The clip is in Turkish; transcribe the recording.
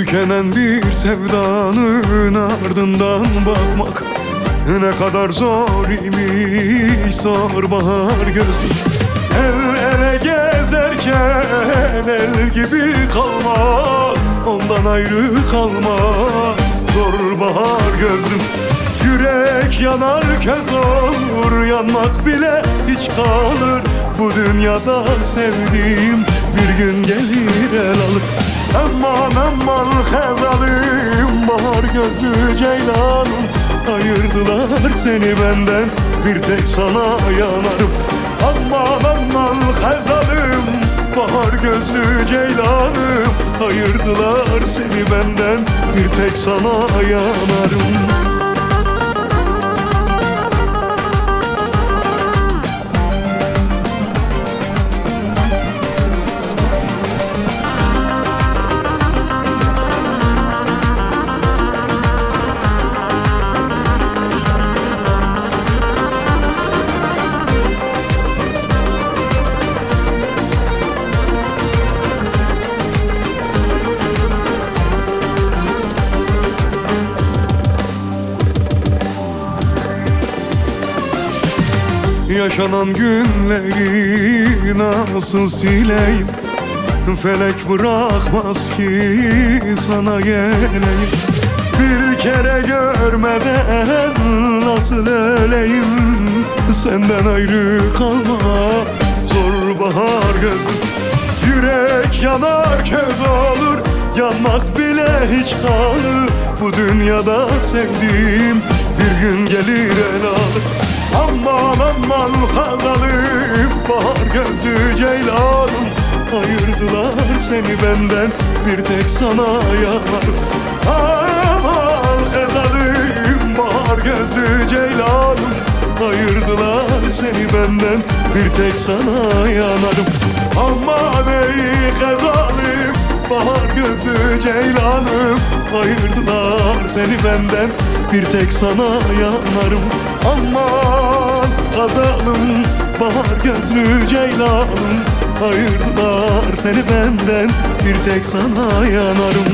Tükenen bir sevdanın ardından bakmak ne kadar zor imiş, zor bahar gözlüm. El ele gezerken el gibi kalmak, ondan ayrı kalmak zor bahar gözlüm. Yürek yanar köz olur, yanmak bile hiç kalır. Bu dünyada sevdiğim bir gün gelir el alır. Aman aman hezalim, bahar gözlü ceylanım, ayırdılar seni benden, bir tek sana yanarım. Aman aman hezalim, bahar gözlü ceylanım, ayırdılar seni benden, bir tek sana yanarım. Yaşanan günleri nasıl sileyim? Felek bırakmaz ki sana geleyim. Bir kere görmeden nasıl öleyim? Senden ayrı kalmak zor bahar gözlüm. Yürek yanar köz olur, yanmak bile hiç kalır. Bu dünyada sevdiğim bir gün gelir el alır. Aman aman hazalim, bahar gözlü ceylanım, ayırdılar seni benden, bir tek sana yanarım. Aman hazalim, bahar gözlü ceylanım, ayırdılar seni benden, bir tek sana yanarım. Aman ey hazalim, bahar gözlü ceylanım, ayırdılar seni benden, bir tek sana yanarım. Aman gazalım, bahar gözlü ceylanım, ayırdılar seni benden, bir tek sana yanarım.